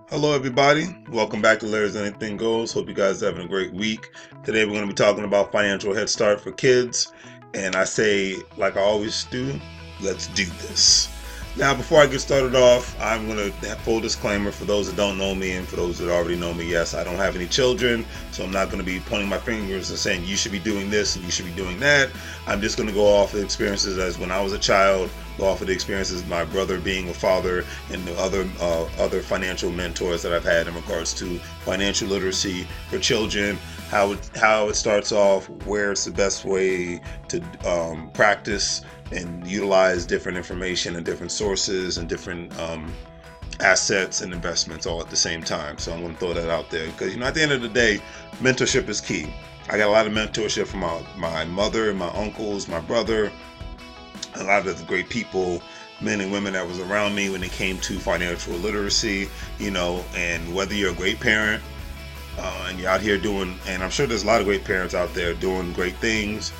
Hello, everybody. Welcome back to Larry's Anything Goes. Hope you guys are having a great week. Today, we're going to be talking about financial head start for kids. And I say, like I always do, let's do this. Now, before I get started off, I'm going to have full disclaimer for those that don't know me and for those that already know me. Yes, I don't have any children, so I'm not going to be pointing my fingers and saying you should be doing this and you should be doing that. I'm just going to go off the experiences as when I was a child, go off of the experiences of my brother being a father, and the other financial mentors that I've had in regards to financial literacy for children. How it starts off, where it's the best way to practice and utilize different information and different sources and different assets and investments all at the same time. So I'm going to throw that out there because at the end of the day, mentorship is key. I got a lot of mentorship from my mother, my uncles, my brother, a lot of the great people, men and women that was around me when it came to financial literacy, and whether you're a great parent and you're out here doing, and I'm sure there's a lot of great parents out there doing great things,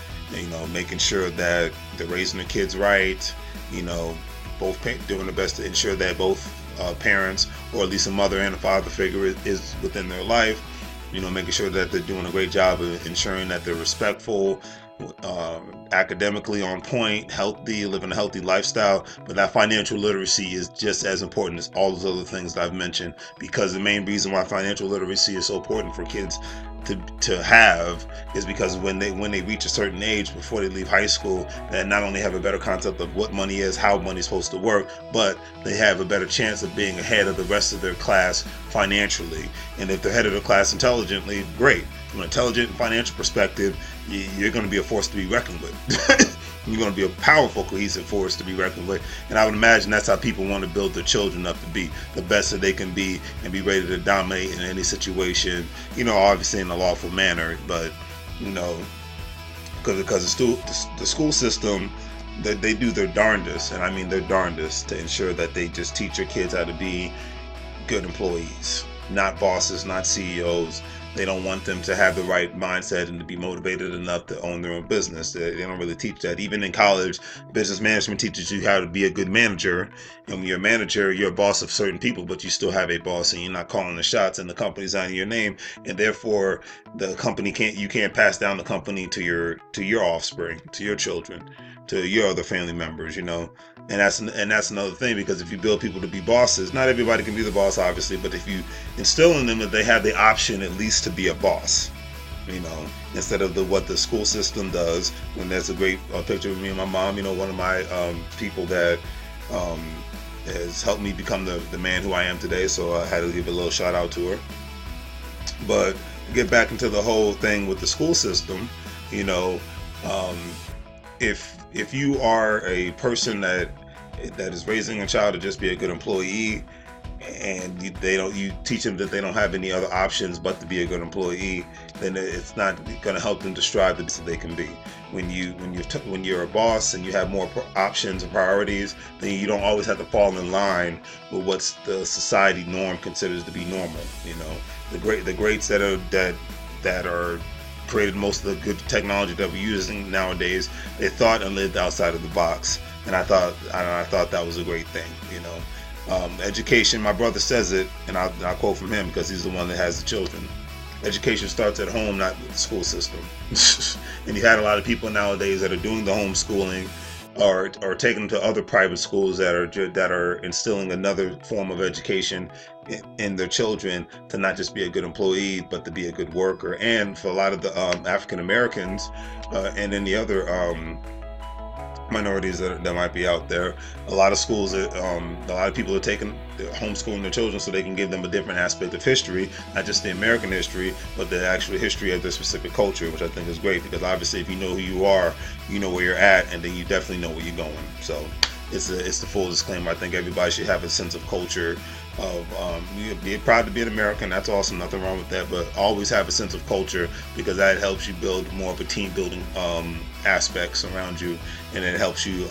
making sure that they're raising their kids right, both doing the best to ensure that both parents, or at least a mother and a father figure is within their life, making sure that they're doing a great job of ensuring that they're respectful, academically on point, healthy, living a healthy lifestyle. But that financial literacy is just as important as all those other things that I've mentioned, because the main reason why financial literacy is so important for kids to have is because when they reach a certain age before they leave high school, they not only have a better concept of what money is, how money's supposed to work, but they have a better chance of being ahead of the rest of their class financially. And if they're ahead of the class intelligently, great. From an intelligent and financial perspective, you're going to be a force to be reckoned with. You're going to be a powerful, cohesive force to be reckoned with. And I would imagine that's how people want to build their children up to be the best that they can be and be ready to dominate in any situation, obviously in a lawful manner. But, because the school system, they do their darndest, and I mean their darndest, to ensure that they just teach your kids how to be good employees, not bosses, not CEOs. They don't want them to have the right mindset and to be motivated enough to own their own business. They don't really teach that. Even in college, business management teaches you how to be a good manager. And when you're a manager, you're a boss of certain people, but you still have a boss, and you're not calling the shots, and the company's on your name. And therefore, the company you can't pass down the company to your offspring, to your children, to your other family members, And that's another thing, because if you build people to be bosses, not everybody can be the boss, obviously, but if you instill in them that they have the option at least to be a boss, instead of what the school system does. When there's a great picture of me and my mom, one of my people that has helped me become the man who I am today, so I had to give a little shout out to her. But to get back into the whole thing with the school system, if you are a person that is raising a child to just be a good employee, and you teach them that they don't have any other options but to be a good employee, then it's not going to help them to strive the best that they can be. When you're a boss and you have more options and priorities, then you don't always have to fall in line with what's the society norm considers to be normal. The greats that are created most of the good technology that we're using nowadays, they thought and lived outside of the box, and I thought that was a great thing. Education, my brother says it, and I'll quote from him because he's the one that has the children. Education starts at home, not with the school system. And you had a lot of people nowadays that are doing the homeschooling, or taking them to other private schools that are instilling another form of education in their children, to not just be a good employee but to be a good worker. And for a lot of the African Americans and any other minorities that might be out there, a lot of schools, a lot of people are homeschooling their children so they can give them a different aspect of history, not just the American history, but the actual history of their specific culture, which I think is great, because obviously if you know who you are, you know where you're at, and then you definitely know where you're going. So it's the full disclaimer. I think everybody should have a sense of culture, of be proud to be an American. That's awesome, nothing wrong with that, but always have a sense of culture, because that helps you build more of a team building aspects around you, and it helps you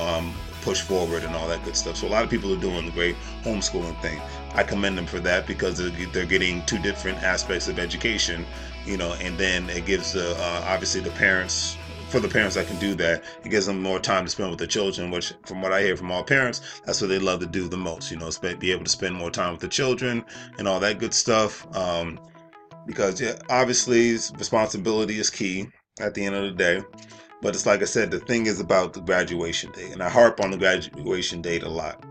push forward and all that good stuff. So a lot of people are doing the great homeschooling thing. I commend them for that, because they're getting two different aspects of education, and then it gives obviously the parents for the parents that can do that, it gives them more time to spend with the children, which from what I hear from all parents, that's what they love to do the most, be able to spend more time with the children and all that good stuff. Because yeah, obviously responsibility is key at the end of the day. But it's like I said, the thing is about the graduation date, and I harp on the graduation date a lot.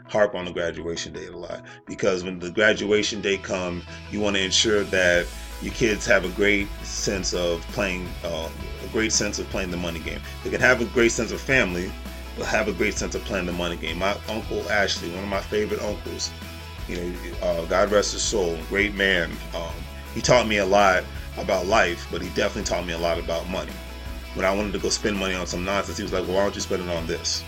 Harp on the graduation date a lot, because when the graduation date comes, you want to ensure that your kids have a great sense of playing, the money game. They can have a great sense of family, but have a great sense of playing the money game. My uncle Ashley, one of my favorite uncles, God rest his soul, great man. He taught me a lot about life, but he definitely taught me a lot about money. When I wanted to go spend money on some nonsense, he was like, "Well, why don't you spend it on this?"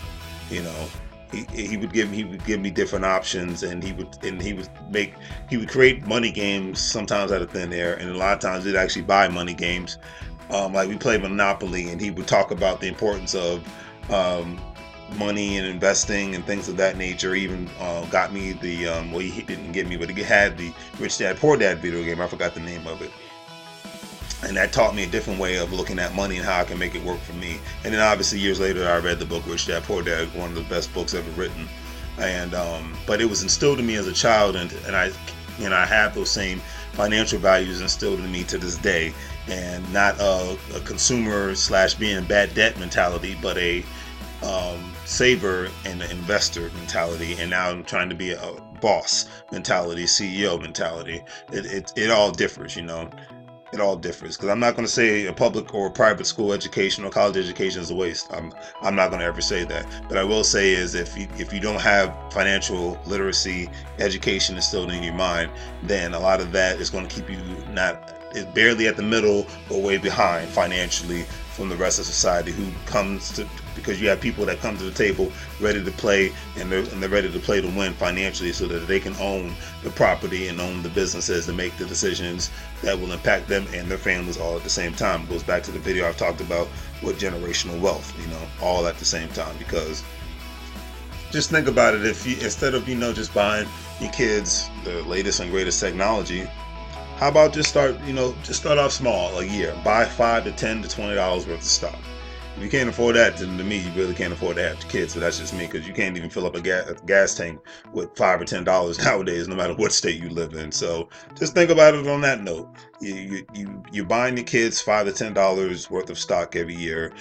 He would give me different options, and he would create money games sometimes out of thin air, and a lot of times he'd actually buy money games. Like we played Monopoly, and he would talk about the importance of money and investing and things of that nature. Even got me the he didn't get me, but he had the Rich Dad Poor Dad video game. I forgot the name of it. And that taught me a different way of looking at money and how I can make it work for me. And then obviously years later, I read the book Rich Dad Poor Dad, one of the best books ever written. And but it was instilled in me as a child, and I have those same financial values instilled in me to this day. And not a consumer / being bad debt mentality, but a saver and an investor mentality. And now I'm trying to be a boss mentality, CEO mentality. It all differs, It all differs, because I'm not going to say a public or private school education or college education is a waste. I'm not going to ever say that. But I will say is if you don't have financial literacy education instilled in your mind, then a lot of that is going to keep you barely at the middle or way behind financially from the rest of society, because you have people that come to the table ready to play, and they're ready to play to win financially, so that they can own the property and own the businesses and make the decisions that will impact them and their families all at the same time. It goes back to the video I've talked about with generational wealth, all at the same time. Because just think about it, if you, instead of just buying your kids the latest and greatest technology, how about just start off small a year, buy $5 to $10 to $20 worth of stock. If you can't afford that, then to me, you really can't afford to have kids. So that's just me, because you can't even fill up a gas tank with $5 or $10 nowadays, no matter what state you live in. So just think about it on that note. You're buying your kids $5 to $10 worth of stock every year,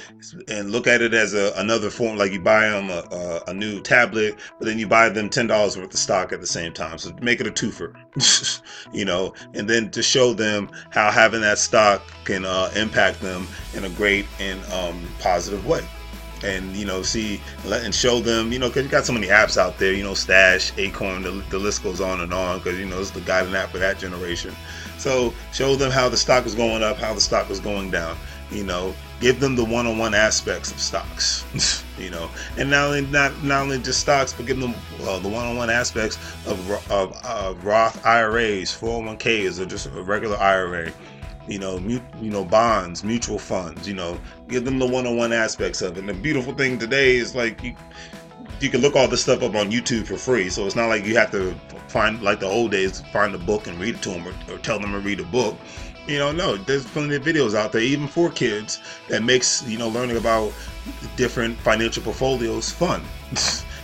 and look at it as another form. Like you buy them a new tablet, but then you buy them $10 worth of stock at the same time. So make it a twofer, and then to show them how having that stock can impact them in a great and positive way. And and show them, because you got so many apps out there, Stash, Acorn, the list goes on, because it's the guiding app for that generation. So show them how the stock is going up, how the stock is going down. Give them the one-on-one aspects of stocks. And not only just stocks, but give them the one-on-one aspects of Roth IRAs, 401ks, or just a regular IRA. Bonds, mutual funds, give them the one-on-one aspects of it. And the beautiful thing today is, like, you can look all this stuff up on YouTube for free. So it's not like you have to find, like the old days, find a book and read it to them, or tell them to read a book. No, there's plenty of videos out there, even for kids, that makes, learning about different financial portfolios fun.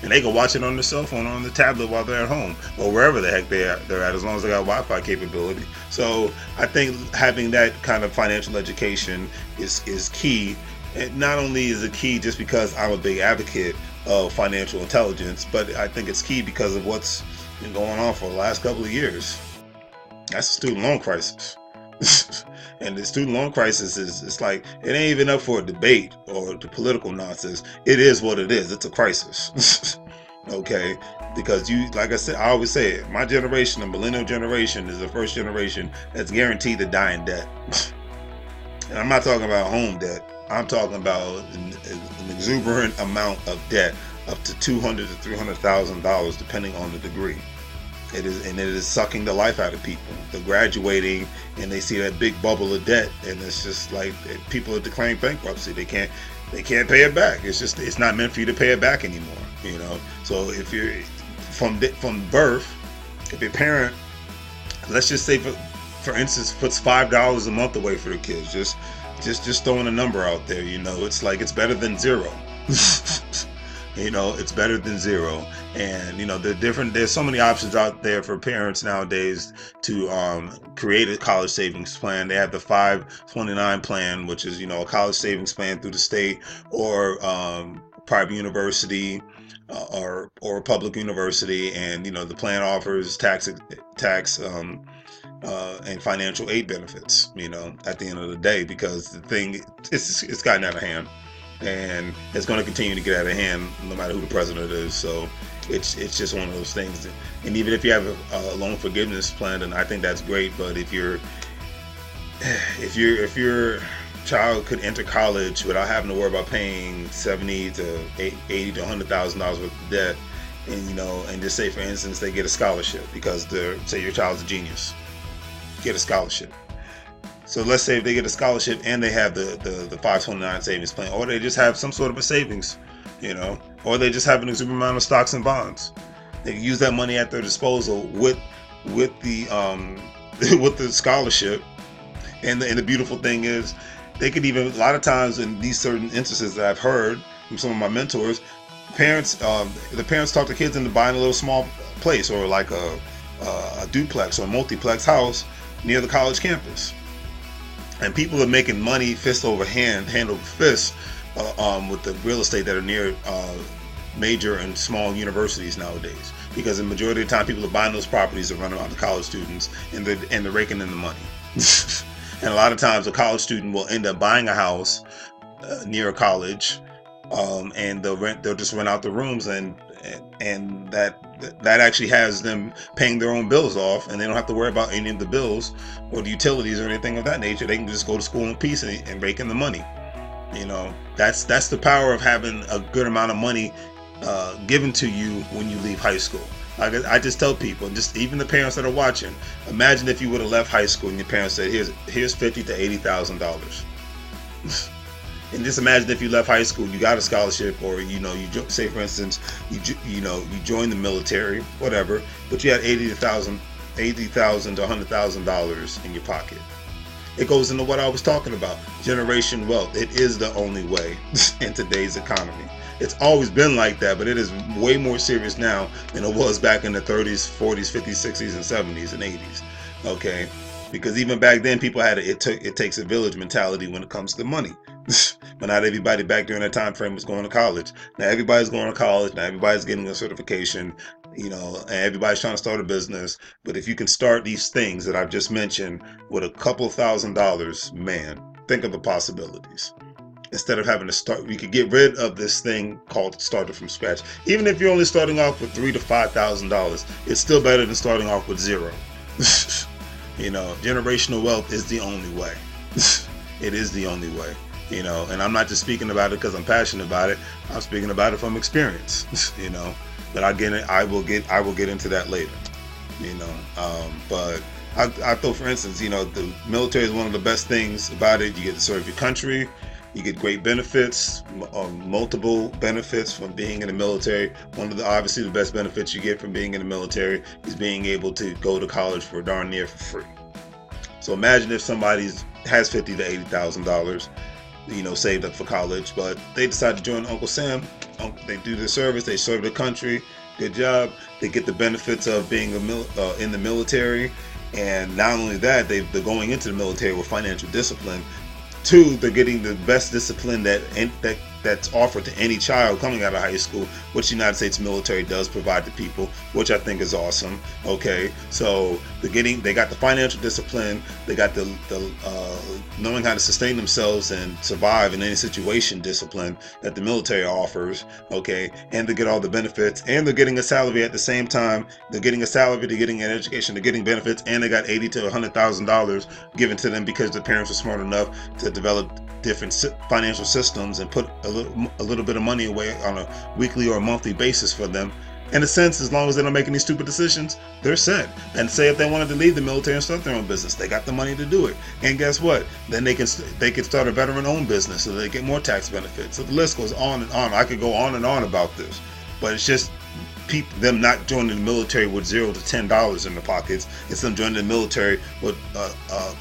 And they can watch it on their cell phone or on the tablet while they're at home, or wherever the heck they're at, as long as they got Wi-Fi capability. So I think having that kind of financial education is key. And not only is it key just because I'm a big advocate of financial intelligence, but I think it's key because of what's been going on for the last couple of years. That's the student loan crisis. And the student loan crisis it's like, it ain't even up for a debate or the political nonsense. It is what it is. It's a crisis. Okay, because like I said, I always say it, my generation, the millennial generation, is the first generation that's guaranteed to die in debt. And I'm not talking about home debt. I'm talking about an exuberant amount of debt, up to $200,000 to $300,000, depending on the degree. It is sucking the life out of people. They're graduating and they see that big bubble of debt, and it's just like people are declaring bankruptcy. They can't pay it back. It's not meant for you to pay it back anymore. So if you're from birth, if your parent, let's just say for instance, puts $5 a month away for the kids, just just throwing a number out there. It's like it's better than zero. It's better than zero. And there's so many options out there for parents nowadays to create a college savings plan. They have the 529 plan, which is a college savings plan through the state or private university or public university. And the plan offers tax and financial aid benefits, at the end of the day, because the thing, it's gotten out of hand, and it's going to continue to get out of hand no matter who the president is. So it's just one of those things. And even if you have a loan forgiveness plan, then I think that's great. But if your child could enter college without having to worry about paying $70 to $80 to $100,000 worth of debt, and just say, for instance, they get a scholarship because say your child's a genius, get a scholarship. So let's say if they get a scholarship and they have the 529 savings plan, or they just have some sort of a savings, or they just have an exuberant amount of stocks and bonds. They can use that money at their disposal with the with the scholarship. And the beautiful thing is, they could even, a lot of times in these certain instances that I've heard from some of my mentors, the parents talk to kids into buying a little small place, or like a duplex or multiplex house near the college campus. And people are making money fist over hand over fist with the real estate that are near major and small universities nowadays, because the majority of the time people are buying those properties and running out to college students, and they're raking in the money. And a lot of times a college student will end up buying a house near a college, and they'll just rent out the rooms, and that actually has them paying their own bills off, and they don't have to worry about any of the bills or the utilities or anything of that nature. They can just go to school in peace and rake in the money. That's the power of having a good amount of money given to you when you leave high school. I just tell people, just even the parents that are watching, imagine if you would have left high school and your parents said, here's $50,000 to $80,000. And just imagine if you left high school, you got a scholarship, or you say, for instance, you joined the military, whatever, but you had $80,000 to $100,000 in your pocket. It goes into what I was talking about, generation wealth. It is the only way in today's economy. It's always been like that, but it is way more serious now than it was back in the 30s, 40s, 50s, 60s, and 70s and 80s. Okay, because even back then, people had it takes a village mentality when it comes to money. But not everybody back during that time frame was going to college. Now everybody's going to college. Now everybody's getting a certification, and everybody's trying to start a business. But if you can start these things that I've just mentioned with a couple $1,000s, man, think of the possibilities. Instead of having to start, we could get rid of this thing called starting from scratch. Even if you're only starting off with $3,000 to $5,000, it's still better than starting off with zero. Generational wealth is the only way. It is the only way. And I'm not just speaking about it because I'm passionate about it. I'm speaking about it from experience. But I will get into that later. But I thought, for instance, the military is one of the best things about it. You get to serve your country. You get great benefits, multiple benefits from being in the military. One of obviously the best benefits you get from being in the military is being able to go to college for darn near for free. So imagine if somebody has $50,000 to $80,000, saved up for college, but they decide to join Uncle Sam. They do their service, they serve the country, good job. They get the benefits of being in the military, and not only that, they're going into the military with financial discipline. Two, they're getting the best discipline that's offered to any child coming out of high school, which the United States military does provide to people, which I think is awesome. Okay, so they got the financial discipline, they got the knowing how to sustain themselves and survive in any situation discipline that the military offers. Okay, and they get all the benefits, and they're getting a salary at the same time. They're getting a salary, they're getting an education, they're getting benefits, and they got $80,000 to $100,000 given to them because the parents were smart enough to develop different financial systems and put a little bit of money away on a weekly or a monthly basis for them. In a sense, as long as they don't make any stupid decisions, they're set. And say if they wanted to leave the military and start their own business, they got the money to do it. And guess what? Then they can start a veteran-owned business, so they get more tax benefits. So the list goes on and on. I could go on and on about this, but it's just them not joining the military with $0 to $10 in their pockets. It's them joining the military with a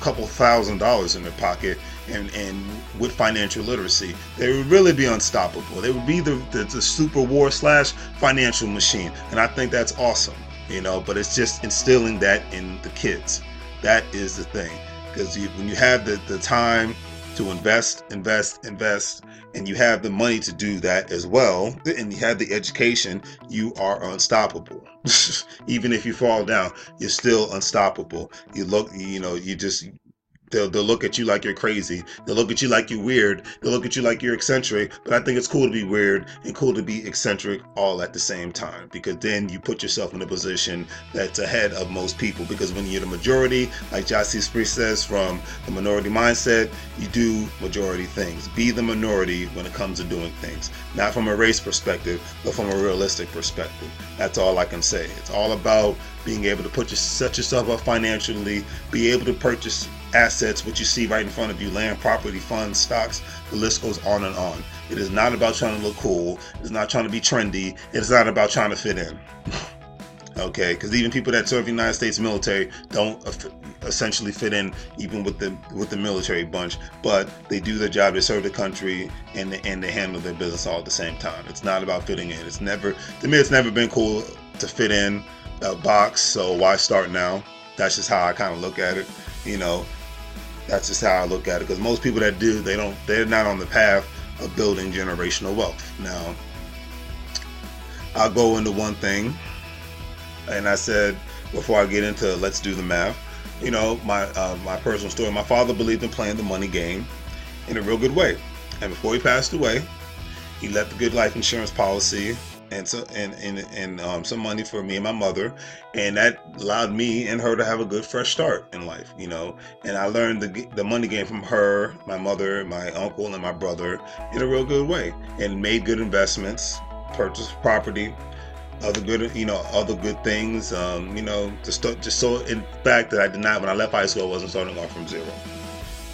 couple $1,000s in their pocket and with financial literacy. They would really be unstoppable. They would be the super war / financial machine. And I think that's awesome, but it's just instilling that in the kids. That is the thing. Because when you have the time to invest, and you have the money to do that as well, and you have the education, you are unstoppable. Even if you fall down, you're still unstoppable. They'll look at you like you're crazy. They'll look at you like you're weird. They'll look at you like you're eccentric. But I think it's cool to be weird and cool to be eccentric all at the same time, because then you put yourself in a position that's ahead of most people. Because when you're the majority, like Jossie Priest says, from the minority mindset, you do majority things. Be the minority when it comes to doing things. Not from a race perspective, but from a realistic perspective. That's all I can say. It's all about being able to set yourself up financially, be able to purchase assets, what you see right in front of you: land, property, funds, stocks. The list goes on and on. It is not about trying to look cool. It's not trying to be trendy. It's not about trying to fit in. Okay, because even people that serve the United States military don't essentially fit in, even with the military bunch. But they do their job. They serve the country, and they handle their business all at the same time. It's not about fitting in. It's never been cool to fit in a box. So why start now? That's just how I kind of look at it. That's just how I look at it, because most people that do, they're not on the path of building generational wealth. Now, I'll go into one thing, and I said before I get into let's do the math, my personal story. My father believed in playing the money game in a real good way, and before he passed away, he left a good life insurance policy and some money for me and my mother, and that allowed me and her to have a good fresh start in life, and I learned the money game from her, my mother, my uncle, and my brother in a real good way, and made good investments, purchased property, other good things, just so in fact that I did not, when I left high school, I wasn't starting off from zero,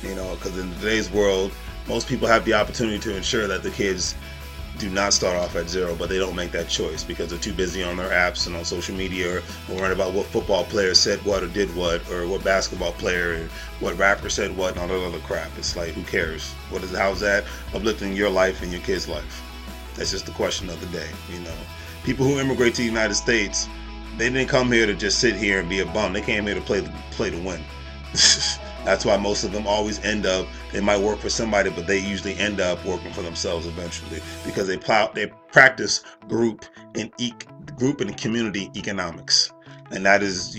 because in today's world, most people have the opportunity to ensure that the kids do not start off at zero, but they don't make that choice because they're too busy on their apps and on social media, or worrying about what football player said what or did what, or what basketball player and what rapper said what, and all that other crap. It's like, who cares? How's that uplifting your life and your kid's life? That's just the question of the day. People who immigrate to the United States, they didn't come here to just sit here and be a bum. They came here to play to win. That's why most of them always end up, they might work for somebody, but they usually end up working for themselves eventually, because they practice group and community economics. And that is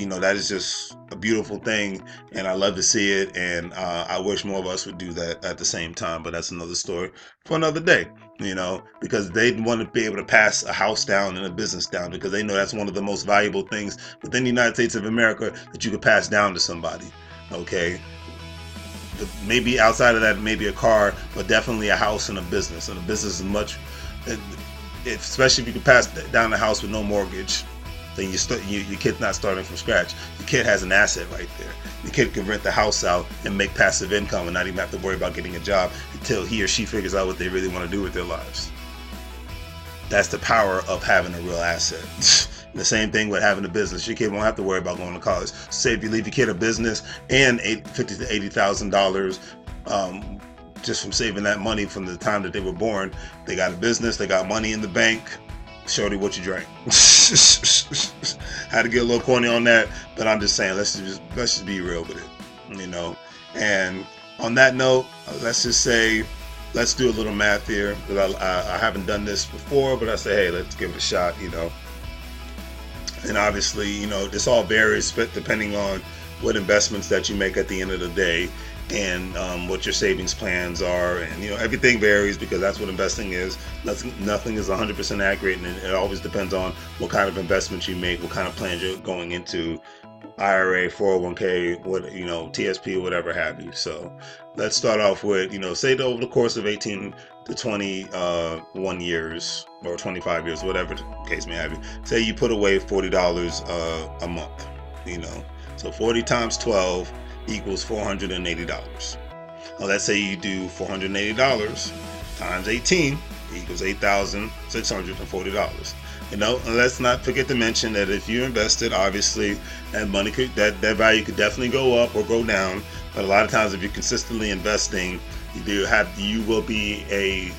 just a beautiful thing, and I love to see it, and I wish more of us would do that at the same time, but that's another story for another day, because they want to be able to pass a house down and a business down, because they know that's one of the most valuable things within the United States of America that you could pass down to somebody. Okay, maybe outside of that, maybe a car, but definitely a house and a business. And a business is much, especially if you can pass down the house with no mortgage, then your kid's not starting from scratch. Your kid has an asset right there. Your kid can rent the house out and make passive income and not even have to worry about getting a job until he or she figures out what they really want to do with their lives. That's the power of having a real asset. The same thing with having a business. Your kid won't have to worry about going to college. Say if you leave your kid a business and $50,000 to $80,000 just from saving that money from the time that they were born, they got a business, they got money in the bank. Shorty, what you drank? Had to get a little corny on that, but I'm just saying, let's just be real with it, And on that note, let's just say, let's do a little math here, because I haven't done this before, but I say, hey, let's give it a shot, And obviously, this all varies depending on what investments that you make at the end of the day, and what your savings plans are, and everything varies, because that's what investing is. Nothing is 100% accurate, and it always depends on what kind of investments you make, what kind of plans you're going into, IRA, 401k, TSP, whatever have you. So let's start off with, say that over the course of 18 to 21 years or 25 years, whatever the case may have you, say you put away $40 a month, so 40 times 12 equals $480. Now let's say you do $480 times 18 equals $8,640. And let's not forget to mention that if you invested, obviously that money could that value could definitely go up or go down. But a lot of times, if you're consistently investing, you will be a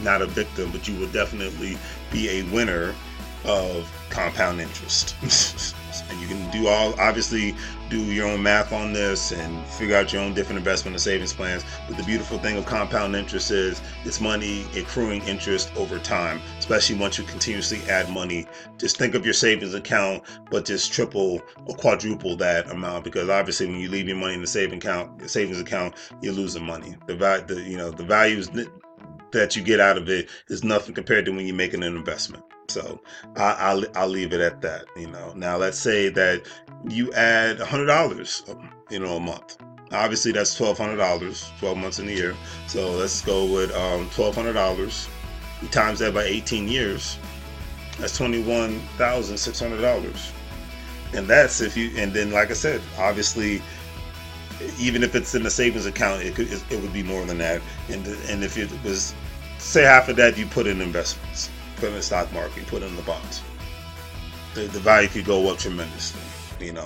not a victim, but you will definitely be a winner of compound interest. And you can obviously do your own math on this and figure out your own different investment and savings plans. But the beautiful thing of compound interest is it's money accruing interest over time, especially once you continuously add money. Just think of your savings account, but just triple or quadruple that amount, because obviously when you leave your money in the savings account, you're losing money. The values that you get out of it is nothing compared to when you're making an investment. So I'll leave it at that. Now let's say that you add $100, a month. Obviously that's $1,200, 12 months in the year. So let's go with $1,200. You times that by 18 years. That's $21,600. And that's and then like I said, obviously, even if it's in the savings account, it would be more than that. And if it was, say, half of that you put in investments, put in the stock market, put in the bonds, the value could go up tremendously. And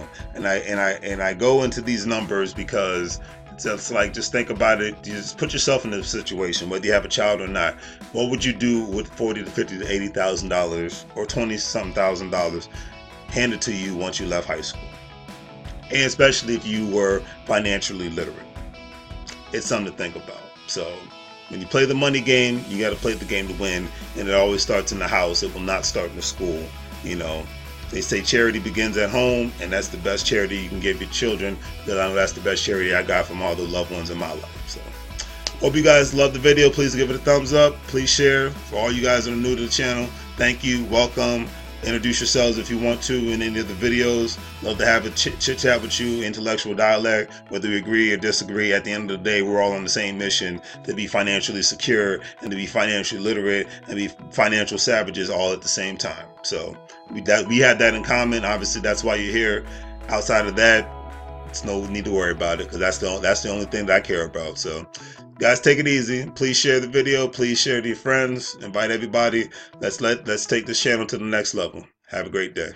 I go into these numbers because it's like, just think about it. You just put yourself in a situation, whether you have a child or not. What would you do with $40,000 to $50,000 to $80,000 or $20-something thousand handed to you once you left high school? And especially if you were financially literate, it's something to think about. So when you play the money game, you got to play the game to win, and it always starts in the house. It will not start in the school. They say charity begins at home, and that's the best charity you can give your children, because I know that's the best charity I got from all the loved ones in my life. So hope you guys love the video. Please give it a thumbs up. Please share. For all you guys that are new to the channel, thank you. Welcome. Introduce yourselves if you want to in any of the videos. Love to have a chit chat with you, intellectual dialect, whether we agree or disagree. At the end of the day, we're all on the same mission, to be financially secure and to be financially literate and be financial savages all at the same time. So we had that in common. Obviously, that's why you're here. Outside of that, it's no need to worry about it, because that's the only thing that I care about. So guys, take it easy. Please share the video. Please share it to your friends. Invite everybody. Let's take this channel to the next level. Have a great day.